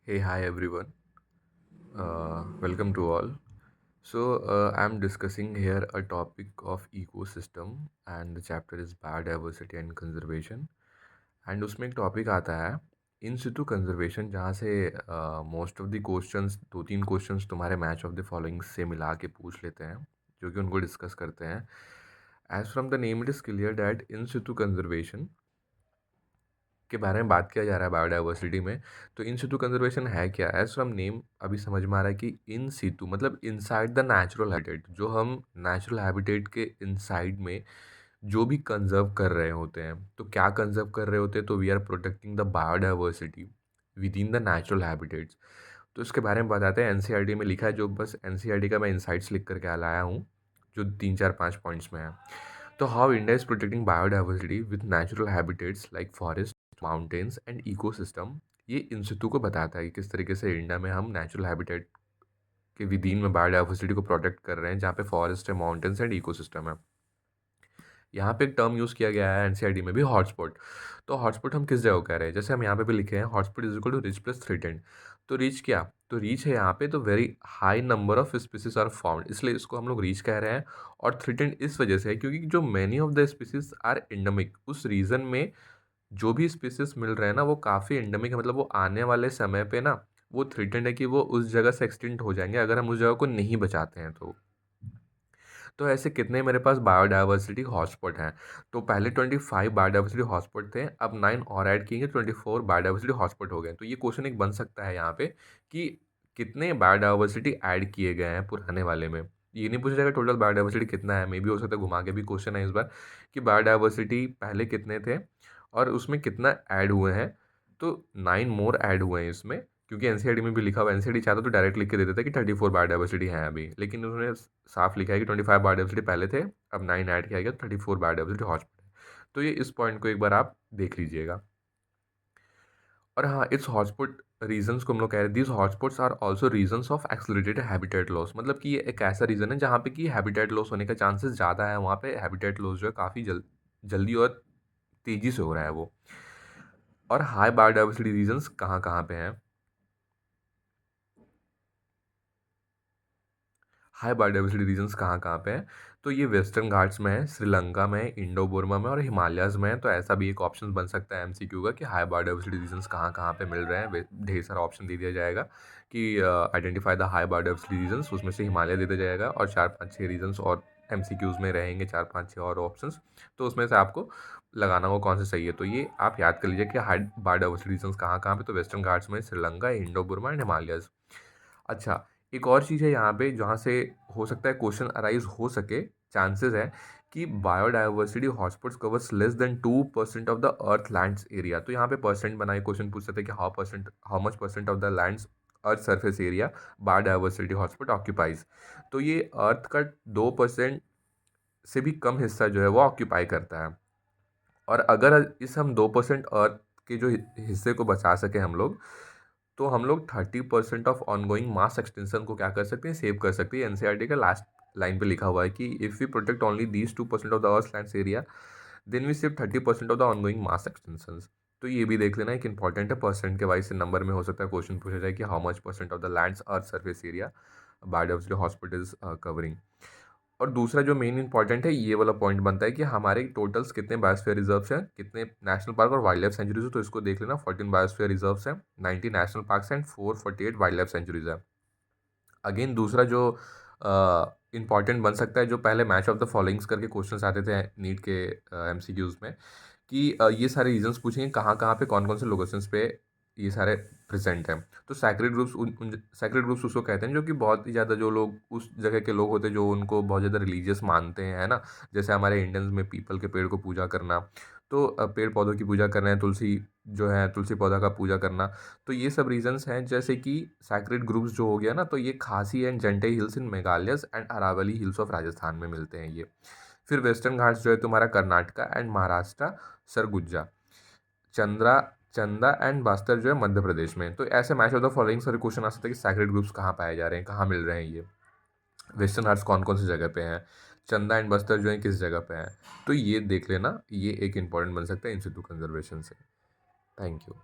Hey, hi everyone. Welcome to all. I'm discussing here a topic of ecosystem and the chapter is biodiversity and conservation. And उसमें एक topic आता है इन situ conservation जहाँ से most of the questions दो तीन questions तुम्हारे match of the following से मिला के पूछ लेते हैं जो कि उनको डिस्कस करते हैं. As from the name it is clear that in situ conservation के बारे में बात किया जा रहा है बायोडाइवर्सिटी में. तो इन सिटू कंजर्वेशन है क्या? एज फ्रॉम नेम अभी समझ में आ रहा है कि इन सिटू मतलब इनसाइड द नेचुरल हैबिटेट, जो हम नेचुरल हैबिटेट के इनसाइड में जो भी कंजर्व कर रहे होते हैं. तो क्या कंजर्व कर रहे होते हैं? तो we are protecting the biodiversity within the natural habitats. तो इसके बारे में बताते हैं. एनसीईआरटी में लिखा है, जो बस एनसीईआरटी का मैं इंसाइट्स लिख करके लाया हूँ, जो 3 4 5 पॉइंट्स में है. तो how India is protecting biodiversity with natural habitats like forest, mountains and ecosystem. ये इन सितु को बताता है कि किस तरीके से इंडिया में हम नेचुरल हैबिटेट के विदीन में बायोडाइवर्सिटी को प्रोटेक्ट कर रहे हैं, जहाँ पे फॉरेस्ट है, माउंटेन्स एंड इकोसिस्टम है. यहाँ पे एक टर्म यूज़ किया गया है एनसीईआरटी में भी, हॉटस्पॉट. तो हॉटस्पॉट हम किस जगह को कह रहे हैं? जैसे हम यहाँ पे भी लिखे हैं, hotspot is equal to rich plus threatened. तो रीच क्या? तो रीच है यहाँ पे तो very high number of species are found, इसलिए इसको हम लोग रीच कह रहे हैं. और थ्रेटेंड इस वजह से है क्योंकि जो many of the species are endemic, उस रीजन में जो भी स्पीसीज मिल रहे हैं ना वो काफ़ी एंडेमिक है. मतलब वो आने वाले समय पे ना वो थ्रेटेंड है कि वो उस जगह से एक्सटिंक्ट हो जाएंगे अगर हम उस जगह को नहीं बचाते हैं. तो ऐसे कितने मेरे पास बायोडाइवर्सिटी हॉटस्पॉट हैं? तो पहले 25 बायोडाइवर्सिटी हॉटस्पॉट थे, अब 9 और ऐड किएंगे, 24 बायोडाइवर्सिटी हॉटस्पॉट हो गए. तो ये क्वेश्चन एक बन सकता है यहाँ पे कि कितने बायोडाइवर्सिटी ऐड किए गए हैं पुराने वाले में. ये नहीं पूछा जाएगा टोटल बायोडाइवर्सिटी कितना है, मे भी हो सकता है घुमा के भी क्वेश्चन है इस बार कि बायोडाइवर्सिटी पहले कितने थे और उसमें कितना ऐड हुए हैं. तो 9 मोर ऐड हुए हैं इसमें, क्योंकि एनसीईआरटी में भी लिखा हुआ है. एनसीईआरटी चाहता तो डायरेक्ट लिख के दे देता कि 34 बायोडाइवर्सिटी है अभी, लेकिन उन्होंने साफ लिखा है कि 25 बायोडाइवर्सिटी पहले थे, अब 9 ऐड किया गया, 34 बायोडाइवर्सिटी हॉटस्पॉट है. तो ये इस पॉइंट को एक बार आप देख लीजिएगा. और हाँ, इस हॉटस्पॉट रीजंस को हम लोग कह रहे हैं, these hotspots are also regions of accelerated habitat loss. मतलब कि ये एक ऐसा रीजन है जहाँ पे कि हैबिटेट लॉस होने का चांसेस ज़्यादा है. वहाँ पे हैबिटेट लॉस जो है काफ़ी जल्दी और तेज़ी से हो रहा है वो. और हाई बायोडाइवर्सिटी रीजंस कहाँ कहाँ पे हैं? हाई बायोडाइवर्सिटी रीजन्स कहाँ कहाँ पे हैं? तो ये वेस्टर्न घाट्स में है, श्रीलंका में है, इंडो बुर्मा में और हिमालयाज़ में है. तो ऐसा भी एक ऑप्शन बन सकता है एमसीक्यू का कि हाई बायोडाइवर्सिटी रीजन्स कहाँ कहाँ पे मिल रहे हैं. ढेर सारा ऑप्शन दे दिया जाएगा कि identify the high biodiversity regions, उसमें से हिमालय दे दिया जाएगा और 4 5 6 रीजन्स और एमसीक्यूज़ में रहेंगे, 4 5 6 और ऑप्शंस. तो उसमें से आपको लगाना होगा कौन सा सही है. तो ये आप याद कर लीजिए कि हाई बायोडाइवर्सिटी रीजन्स कहाँ कहाँ पे. तो वेस्टर्न घाट्स में, श्रीलंका, इंडो बुर्मा एंड हिमालयज़. अच्छा, एक और चीज़ है यहाँ पे जहाँ से हो सकता है क्वेश्चन अराइज़ हो सके, चांसेस है कि biodiversity hotspots covers less than 2% of the earth lands area. तो यहाँ पे परसेंट बना के क्वेश्चन पूछ सकते हैं कि how much percent of the lands earth surface area biodiversity hotspot occupies. तो ये अर्थ का 2% से भी कम हिस्सा जो है वो ऑक्यूपाई करता है. और अगर इस हम 2% अर्थ के जो हिस्से को बचा सके हम लोग, तो हम लोग 30% ऑफ ऑनगोइंग मास एक्सटेंशन को क्या कर सकते हैं, सेव कर सकते हैं. एनसीईआरटी का लास्ट लाइन पे लिखा हुआ है कि if we protect only these 2% of the earth lands area, then we save 30% of the ongoing mass extinction. तो ये भी देख लेना, एक इंपॉर्टेंट है. परसेंट के वाइज से नंबर में हो सकता है क्वेश्चन पूछा जाए कि how much percent of the lands earth surface area biodiversity hospitals covering. और दूसरा जो मेन इंपॉर्टेंट है, ये वाला पॉइंट बनता है कि हमारे टोटल्स कितने बायोस्फीयर रिजर्व्स हैं, कितने नेशनल पार्क और वाइल्ड लाइफ सेंचुरीज हैं. तो इसको देख लेना, 14 बायोस्फीयर रिजर्व्स हैं, 90 national parks and 448 wild life sanctuaries है. अगेन दूसरा जो इंपॉर्टेंट बन सकता है, जो पहले मैच ऑफ द फॉलोइंग्स करके क्वेश्चन आते थे नीट के एमसीक्यूज में, कि ये सारे रीजन्स पूछेंगे कहाँ कहाँ पे कौन कौन से लोकेशंस पे ये सारे प्रेजेंट हैं. तो सैक्रेड ग्रुप्स, उन सैक्रेड ग्रुप्स उसको कहते हैं जो कि बहुत ही ज़्यादा, जो लोग उस जगह के लोग होते हैं जो उनको बहुत ज़्यादा रिलीजियस मानते हैं, है ना. जैसे हमारे इंडियंस में पीपल के पेड़ को पूजा करना, तो पेड़ पौधों की पूजा करना है, तुलसी जो है तुलसी पौधा का पूजा करना. तो ये सब रीजंस हैं. जैसे कि सैक्रेड ग्रुप्स जो हो गया ना, तो ये Khasi and Jaintia hills in Meghalaya and Aravalli hills of Rajasthan में मिलते हैं ये. फिर वेस्टर्न घाट्स जो है तुम्हारा कर्नाटका एंड महाराष्ट्र, सरगुजा, चंद्रा चंदा एंड बस्तर जो है मध्य प्रदेश में. तो ऐसे मैच ऑफ द फॉलोइंग सारे क्वेश्चन आ सकते हैं कि सैक्रेड ग्रुप्स कहाँ पाए जा रहे हैं, कहाँ मिल रहे हैं ये. वेस्टर्न घाट्स कौन कौन सी जगह पे हैं, चंदा एंड बस्तर जो है किस जगह पे हैं. तो ये देख लेना, ये एक इंपॉर्टेंट बन सकता है इन सिटू कंजर्वेशन से. Thank you.